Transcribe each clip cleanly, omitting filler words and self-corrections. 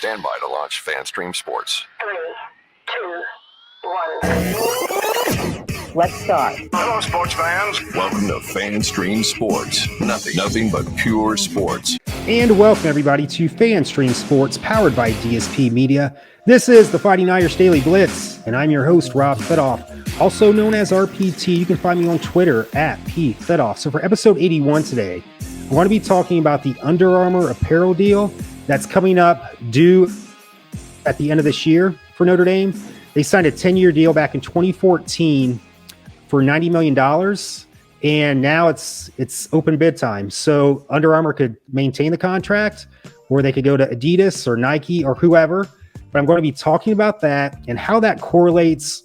Stand by to launch FanStream Sports. 3, 2, 1. Let's start. Hello, sports fans. Welcome to FanStream Sports. Nothing but pure sports. And welcome, everybody, to FanStream Sports, powered by DSP Media. This is the Fighting Irish Daily Blitz, and I'm your host, Rob Fedoff, also known as RPT. You can find me on Twitter at PFedoff. So for episode 81 today, I want to be talking about the Under Armour apparel deal that's coming up due at the end of this year for Notre Dame. They signed a 10-year deal back in 2014 for $90 million. And now it's open bid time. So Under Armour could maintain the contract, or they could go to Adidas or Nike or whoever. But I'm going to be talking about that and how that correlates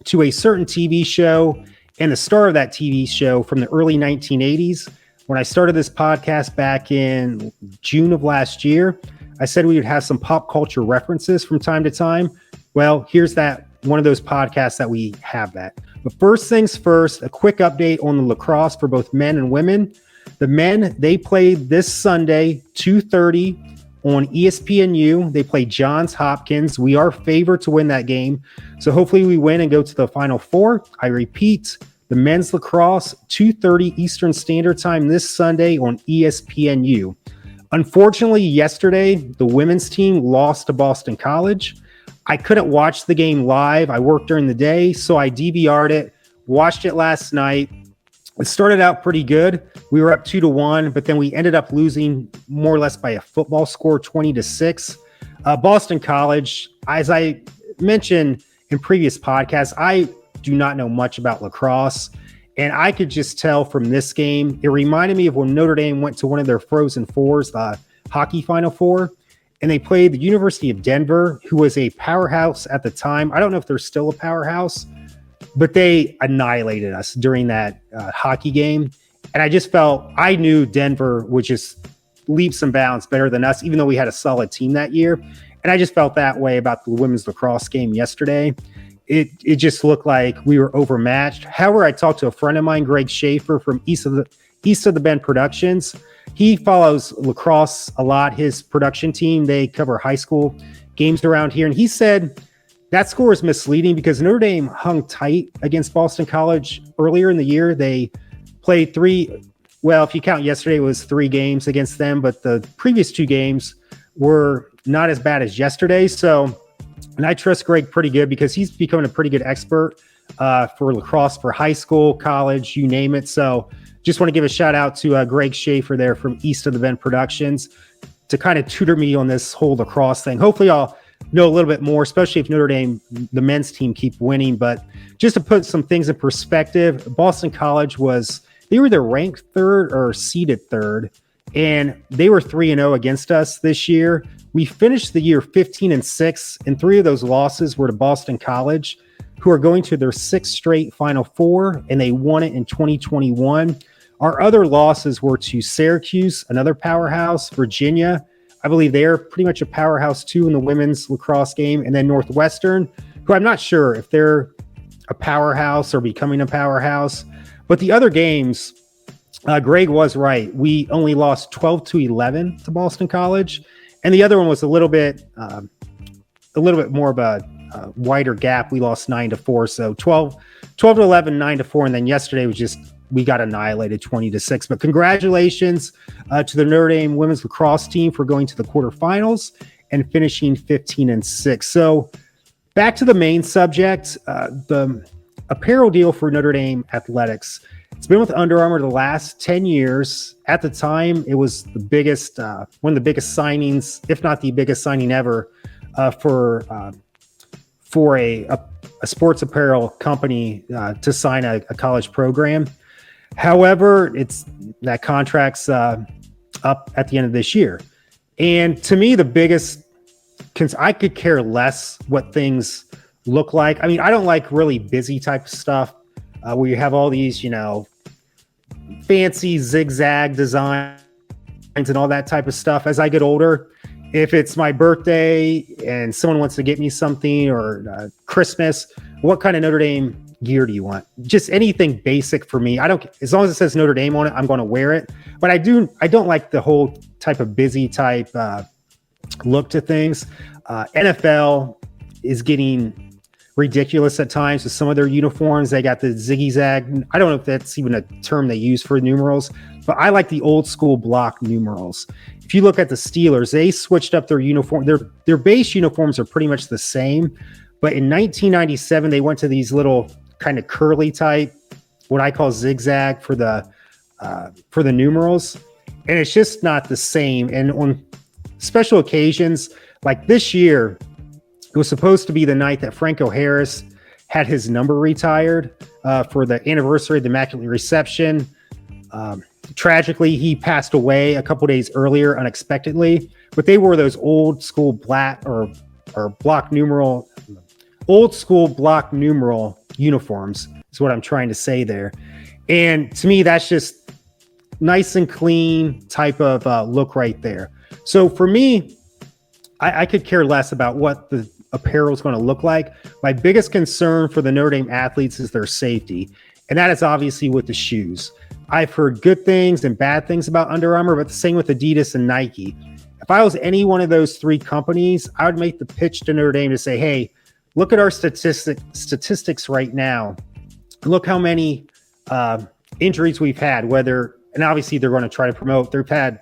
to a certain TV show and the star of that TV show from the early 1980s. When I started this podcast back in June of last year, I said we would have some pop culture references from time to time. Well, here's that one of those podcasts that we have that. But first things first, a quick update on the lacrosse for both men and women. The men, they played this Sunday, 2:30 on ESPNU. They play Johns Hopkins. We are favored to win that game. So hopefully we win and go to the Final Four. I repeat, the men's lacrosse, 2:30 Eastern Standard Time this Sunday on ESPNU. Unfortunately, yesterday, the women's team lost to Boston College. I couldn't watch the game live. I worked during the day, so I DVR'd it, watched it last night. It started out pretty good. We were up 2-1, but then we ended up losing more or less by a football score, 20-6. Boston College, as I mentioned in previous podcasts, I do not know much about lacrosse, and I could just tell from this game, it reminded me of when Notre Dame went to one of their Frozen Fours, the hockey Final Four, and they played the University of Denver, who was a powerhouse at the time. I don't know if they're still a powerhouse, but they annihilated us during that hockey game. And I just felt, I knew Denver would just leaps and bounds better than us, even though we had a solid team that year. And I just felt that way about the women's lacrosse game yesterday. It just looked like we were overmatched. However, I talked to a friend of mine, Greg Schaefer from East of the Bend Productions. He follows lacrosse a lot. His production team, they cover high school games around here. And he said that score is misleading because Notre Dame hung tight against Boston College earlier in the year. They played if you count yesterday, it was 3 games against them, but the previous 2 games were not as bad as yesterday. So, and I trust Greg pretty good because he's becoming a pretty good expert for lacrosse for high school, college, you name it. So just want to give a shout out to Greg Schaefer there from East of the Bend Productions to kind of tutor me on this whole lacrosse thing. Hopefully I'll know a little bit more, especially if Notre Dame, the men's team, keep winning. But just to put some things in perspective, Boston College they were either ranked 3rd or seeded 3rd, and they were 3-0 against us this year. We finished the year 15-6, and 3 of those losses were to Boston College, who are going to their 6th straight Final Four, and they won it in 2021. Our other losses were to Syracuse, another powerhouse, Virginia. I believe they're pretty much a powerhouse too in the women's lacrosse game. And then Northwestern, who I'm not sure if they're a powerhouse or becoming a powerhouse. But the other games, Greg was right. We only lost 12-11 to Boston College. And the other one was a little bit more of a wider gap. We lost 9-4. So 12-11, 9-4. And then yesterday was just, we got annihilated 20-6. But congratulations to the Notre Dame women's lacrosse team for going to the quarterfinals and finishing 15-6. So back to the main subject, the apparel deal for Notre Dame athletics. It's been with Under Armour the last 10 years. At the time, it was the biggest, one of the biggest signings, if not the biggest signing ever for a sports apparel company to sign a college program. However, that contract's up at the end of this year. And to me, the biggest, I could care less what things look like. I mean, I don't like really busy type of stuff where you have all these, fancy zigzag designs and all that type of stuff. As I get older, if it's my birthday and someone wants to get me something or Christmas, what kind of Notre Dame gear do you want? Just anything basic for me. I don't, as long as it says Notre Dame on it, I'm going to wear it. But I don't like the whole type of busy type look to things. NFL is getting ridiculous at times with some of their uniforms. They got the ziggy zag. I don't know if that's even a term they use for numerals, but I like the old school block numerals. If you look at the Steelers, they switched up their uniform. Their base uniforms are pretty much the same, but in 1997 they went to these little kind of curly type, what I call zigzag for the numerals, and it's just not the same. And on special occasions like this year, it was supposed to be the night that Franco Harris had his number retired for the anniversary of the Immaculate Reception. Tragically, he passed away a couple days earlier unexpectedly, but they wore those old school black or block numeral, old school block numeral uniforms is what I'm trying to say there. And to me, that's just nice and clean type of look right there. So for me, I could care less about what the apparel is going to look like. My biggest concern for the Notre Dame athletes is their safety. And that is obviously with the shoes. I've heard good things and bad things about Under Armour, but the same with Adidas and Nike. If I was any one of those three companies, I would make the pitch to Notre Dame to say, hey, look at our statistics right now. Look how many injuries we've had, and obviously they're going to try to promote, they've had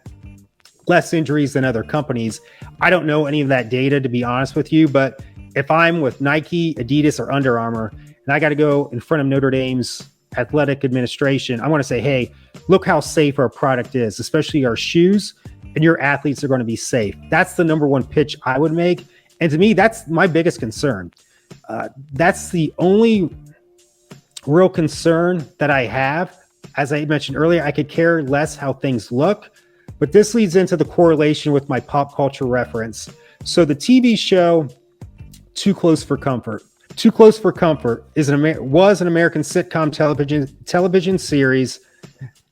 less injuries than other companies. I don't know any of that data, to be honest with you, but if I'm with Nike, Adidas, or Under Armour, and I got to go in front of Notre Dame's athletic administration, I want to say, hey, look how safe our product is, especially our shoes, and your athletes are going to be safe. That's the number one pitch I would make. And to me, that's my biggest concern. That's the only real concern that I have. As I mentioned earlier, I could care less how things look, but this leads into the correlation with my pop culture reference. So the TV show Too Close for Comfort. Too Close for Comfort was an American sitcom television series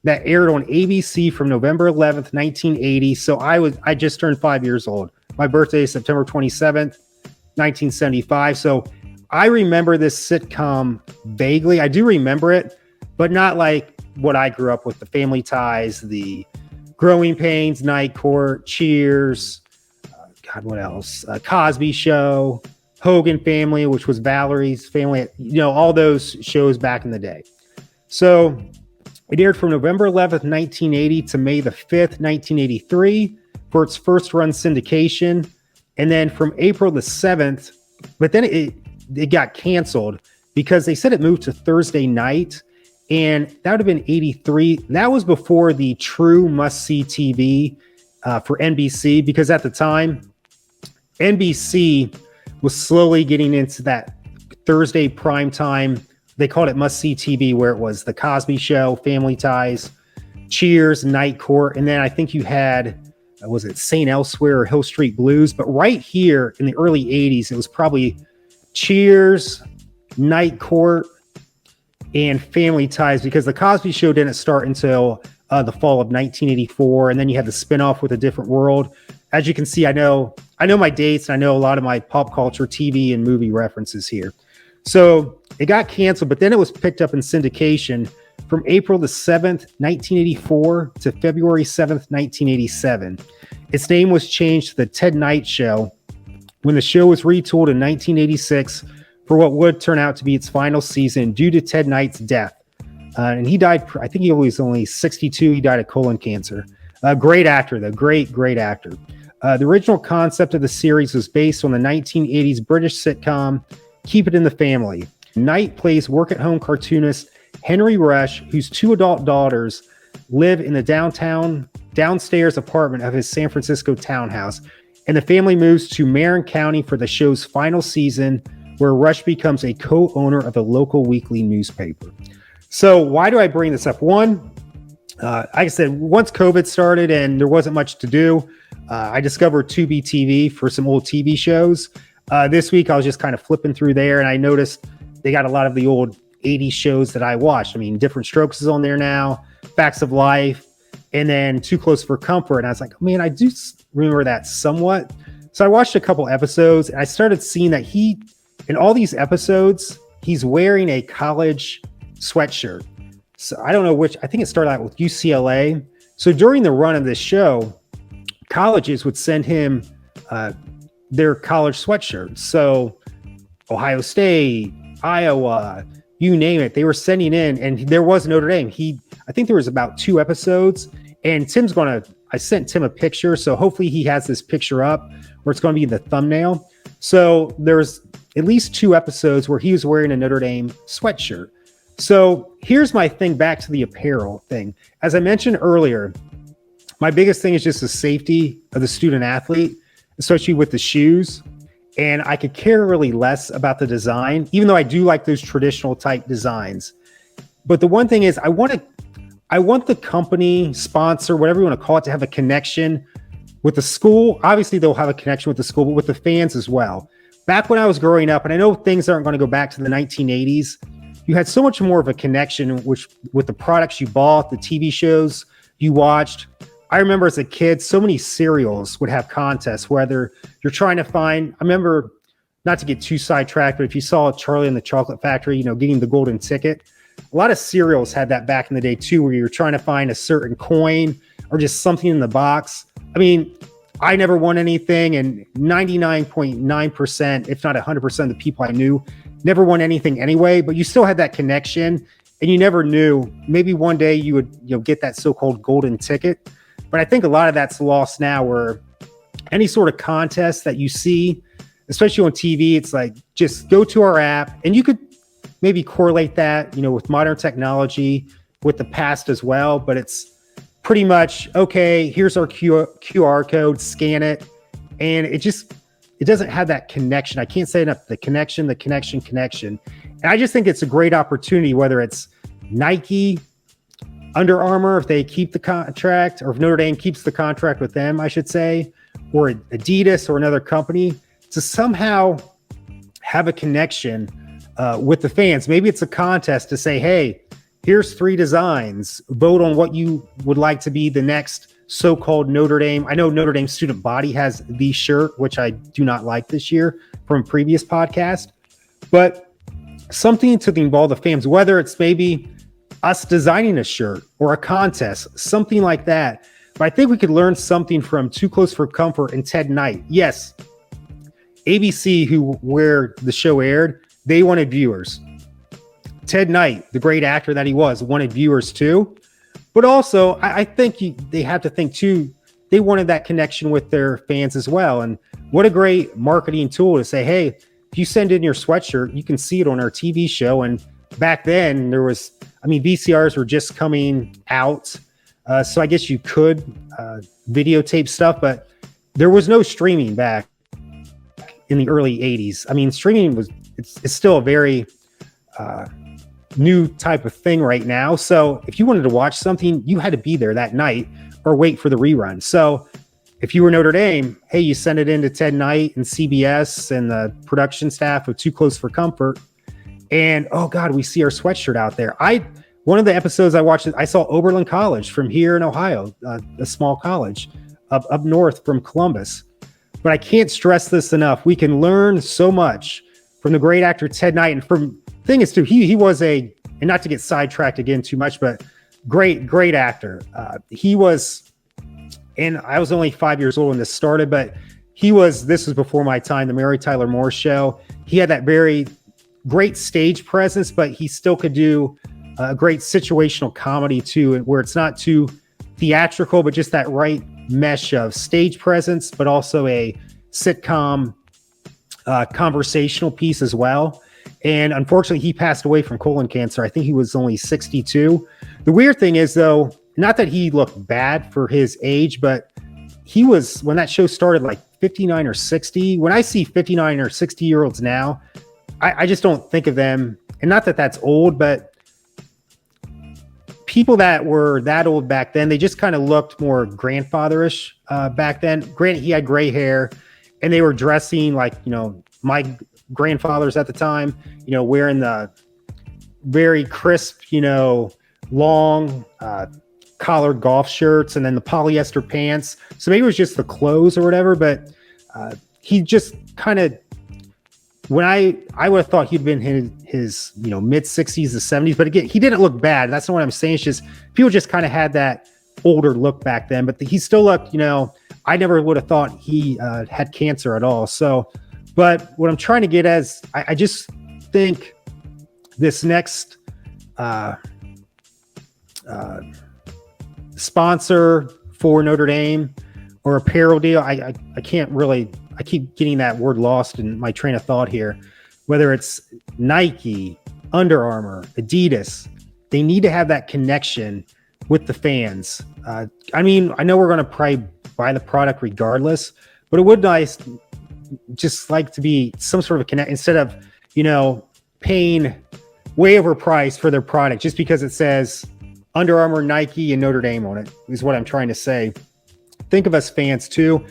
that aired on ABC from November 11th, 1980. So I just turned 5 years old. My birthday is September 27th, 1975. So I remember this sitcom vaguely. I do remember it, but not like what I grew up with, the Family Ties, the Growing Pains, Night Court, Cheers, what else? Cosby Show, Hogan Family, which was Valerie's Family, all those shows back in the day. So it aired from November 11th, 1980 to May the 5th, 1983 for its first run syndication. And then from April the 7th, but then it got canceled because they said it moved to Thursday night. And that would have been 83. That was before the true must-see TV for NBC, because at the time, NBC was slowly getting into that Thursday prime time. They called it must-see TV, where it was The Cosby Show, Family Ties, Cheers, Night Court, and then I think you had, was it St. Elsewhere or Hill Street Blues? But right here in the early 80s, it was probably Cheers, Night Court, and Family Ties, because The Cosby Show didn't start until the fall of 1984, and then you had the spinoff with A Different World. As you can see, I know my dates, and I know a lot of my pop culture, TV, and movie references here. So it got canceled, but then it was picked up in syndication from April the 7th, 1984 to February 7th, 1987. Its name was changed to The Ted Knight Show when the show was retooled in 1986 for what would turn out to be its final season due to Ted Knight's death. And he died, I think he was only 62. He died of colon cancer. Great actor, though. Great actor. The original concept of the series was based on the 1980s British sitcom Keep It in the Family. Knight plays work-at-home cartoonist Henry Rush, whose two adult daughters live in the downstairs apartment of his San Francisco townhouse, and the family moves to Marin County for the show's final season, where Rush becomes a co-owner of a local weekly newspaper. So why do I bring this up? One, like I said, once COVID started and there wasn't much to do, I discovered Tubi TV for some old TV shows. This week, I was just kind of flipping through there, and I noticed they got a lot of the old 80s shows that I watched. I mean, Different Strokes is on there now, Facts of Life, and then Too Close for Comfort. And I was like, man, I do remember that somewhat. So I watched a couple episodes, and I started seeing that in all these episodes, he's wearing a college sweatshirt. So I don't know which, I think it started out with UCLA. So during the run of this show, colleges would send him their college sweatshirts. So Ohio State, Iowa, you name it, they were sending in, and there was Notre Dame. I think there was about 2 episodes, and I sent Tim a picture, so hopefully he has this picture up where it's going to be the thumbnail. So there's at least 2 episodes where he was wearing a Notre Dame sweatshirt. So here's my thing back to the apparel thing. As I mentioned earlier, my biggest thing is just the safety of the student athlete, especially with the shoes. And I could care really less about the design, even though I do like those traditional type designs. But the one thing is I want the company, sponsor, whatever you want to call it, to have a connection with the school. Obviously, they'll have a connection with the school, but with the fans as well. Back when I was growing up, and I know things aren't going to go back to the 1980s, you had so much more of a connection with the products you bought, the TV shows you watched. I remember as a kid, so many cereals would have contests, whether you're trying to find, I remember, not to get too sidetracked, but if you saw Charlie and the Chocolate Factory, getting the golden ticket, a lot of cereals had that back in the day too, where you're trying to find a certain coin or just something in the box. I mean, I never won anything, and 99.9%, if not 100% of the people I knew never won anything anyway, but you still had that connection, and you never knew. Maybe one day you would get that so-called golden ticket. But I think a lot of that's lost now, where any sort of contest that you see, especially on TV, it's like, just go to our app, and you could maybe correlate that, with modern technology, with the past as well. But it's pretty much, okay, here's our QR code, scan it. And it doesn't have that connection. I can't say enough, the connection. And I just think it's a great opportunity, whether it's Nike, Under Armour, if they keep the contract, or if Notre Dame keeps the contract with them, I should say, or Adidas or another company, to somehow have a connection with the fans. Maybe it's a contest to say, hey, here's 3 designs. Vote on what you would like to be the next so-called Notre Dame. I know Notre Dame student body has the shirt, which I do not like this year from a previous podcast, but something to involve the fans, whether it's maybe us designing a shirt or a contest, something like that. But I think we could learn something from Too Close for Comfort and Ted Knight. Yes, ABC, where the show aired, they wanted viewers. Ted Knight, the great actor that he was, wanted viewers too. But also, I think they have to think too, they wanted that connection with their fans as well. And what a great marketing tool to say, hey, if you send in your sweatshirt, you can see it on our TV show. And back then VCRs were just coming out. So I guess you could videotape stuff, but there was no streaming back in the early 80s. I mean, streaming it's still a very new type of thing right now. So if you wanted to watch something, you had to be there that night or wait for the rerun. So if you were Notre Dame, hey, you send it in to Ted Knight and CBS and the production staff of Too Close for Comfort. And, oh God, we see our sweatshirt out there. One of the episodes I watched, I saw Oberlin College from here in Ohio, a small college up north from Columbus. But I can't stress this enough. We can learn so much from the great actor Ted Knight. And thing is too, he was and not to get sidetracked again too much, but great actor. He was, and I was only 5 years old when this started, but this was before my time, the Mary Tyler Moore Show. He had that very great stage presence, but he still could do a great situational comedy too, where it's not too theatrical, but just that right mesh of stage presence, but also a sitcom conversational piece as well. And unfortunately, he passed away from colon cancer. I think he was only 62. The weird thing is, though, not that he looked bad for his age, but he was, when that show started, like 59 or 60. When I see 59 or 60-year-olds now, I just don't think of them. And not that that's old, but people that were that old back then, they just kind of looked more grandfatherish back then. Granted, he had gray hair, and they were dressing like, my grandfathers at the time, wearing the very crisp, long collared golf shirts and then the polyester pants. So maybe it was just the clothes or whatever, but he just kind of, when I would have thought he'd been his mid 60s to 70s, but again, he didn't look bad. That's not what I'm saying. It's just people just kind of had that older look back then, but he still looked, I never would have thought he had cancer at all. So, but what I'm trying to get as I just think this next sponsor for Notre Dame or apparel deal, I can't really, I keep getting that word lost in my train of thought here. Whether it's Nike, Under Armour, Adidas, they need to have that connection with the fans. I mean, I know we're going to probably buy the product regardless, but it would nice just like to be some sort of a connect instead of, paying way overpriced for their product just because it says Under Armour, Nike, and Notre Dame on it is what I'm trying to say. Think of us fans too.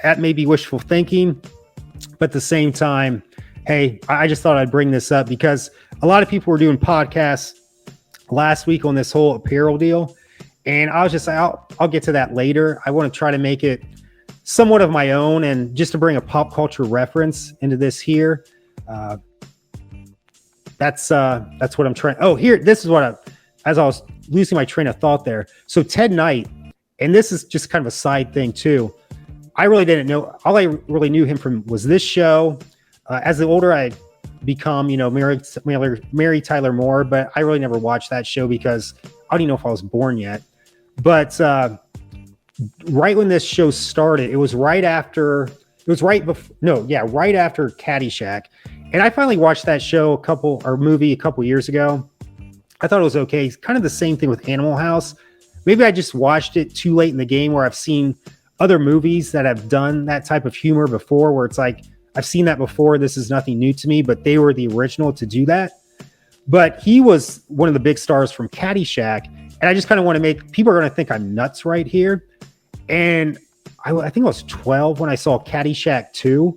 That may be wishful thinking, but at the same time, hey, I just thought I'd bring this up because a lot of people were doing podcasts last week on this whole apparel deal. And I was just, I'll get to that later. I want to try to make it somewhat of my own and just to bring a pop culture reference into this here. That's what I'm trying. Oh, here, this is what as I was losing my train of thought there. So Ted Knight, and this is just kind of a side thing too. I really didn't know. All I really knew him from was this show. As the older I become, Mary Tyler Moore, but I really never watched that show because I don't even know if I was born yet. But right when this show started, it was right after Caddyshack. And I finally watched that show a couple years ago. I thought it was okay. It's kind of the same thing with Animal House. Maybe I just watched it too late in the game where I've seen other movies that have done that type of humor before, where it's like, I've seen that before. This is nothing new to me, but they were the original to do that. But he was one of the big stars from Caddyshack. And I just kind of want to people are going to think I'm nuts right here. And I think I was 12 when I saw Caddyshack 2.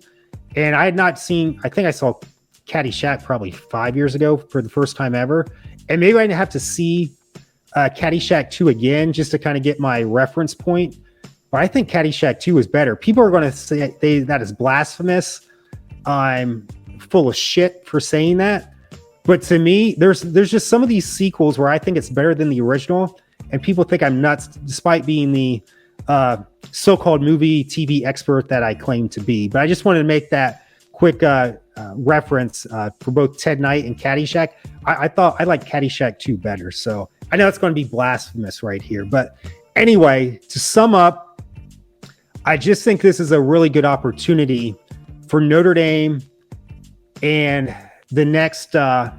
And I had not seen, I think I saw Caddyshack probably 5 years ago for the first time ever. And maybe I'd have to see Caddyshack 2 again just to kind of get my reference point. But I think Caddyshack 2 is better. People are going to say that is blasphemous. I'm full of shit for saying that. But to me, there's just some of these sequels where I think it's better than the original. And people think I'm nuts despite being the so-called movie TV expert that I claim to be. But I just wanted to make that quick reference for both Ted Knight and Caddyshack. I thought I liked Caddyshack 2 better. So I know it's going to be blasphemous right here. But anyway, to sum up, I just think this is a really good opportunity for Notre Dame and the next, I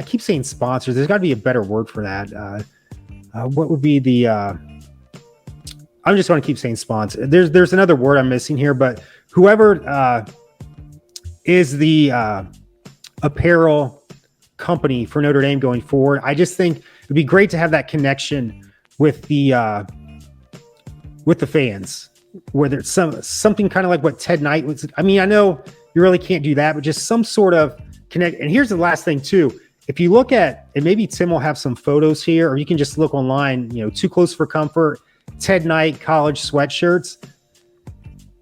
keep saying sponsors. There's got to be a better word for that. What would be the, I'm just going to keep saying sponsor. There's another word I'm missing here, but whoever is the apparel company for Notre Dame going forward, I just think it'd be great to have that connection with the fans. Whether it's something kind of like what Ted Knight was. I mean, I know you really can't do that, but just some sort of connect. And here's the last thing too. If you look at, and maybe Tim will have some photos here, or you can just look online, Too Close for Comfort, Ted Knight college sweatshirts.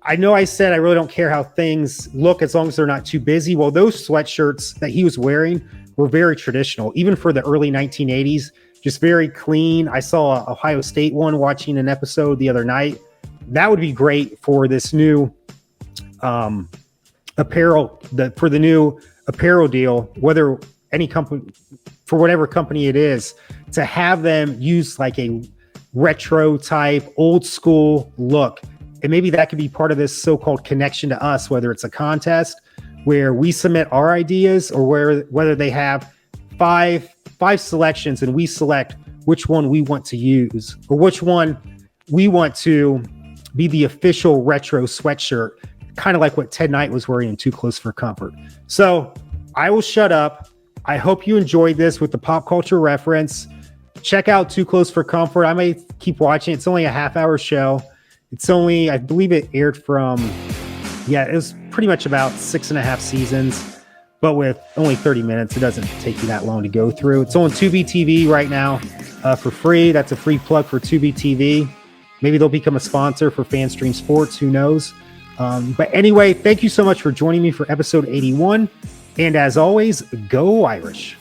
I know I said I really don't care how things look as long as they're not too busy. Well, those sweatshirts that he was wearing were very traditional, even for the early 1980s, just very clean. I saw an Ohio State one watching an episode the other night. That would be great for this new apparel, for the new apparel deal, whether any company, for whatever company it is, to have them use like a retro type, old school look. And maybe that could be part of this so-called connection to us, whether it's a contest where we submit our ideas or whether they have five selections and we select which one we want to use or which one we want to be the official retro sweatshirt, kind of like what Ted Knight was wearing in Too Close for Comfort. So I will shut up. I hope you enjoyed this with the pop culture reference. Check out Too Close for Comfort. I may keep watching. It's only a half-hour show. It's only, I believe it aired from, it was pretty much about 6.5 seasons, but with only 30 minutes. It doesn't take you that long to go through. It's on Tubi TV right now for free. That's a free plug for Tubi TV. Maybe they'll become a sponsor for FanStream Sports. Who knows? But anyway, thank you so much for joining me for episode 81. And as always, go Irish.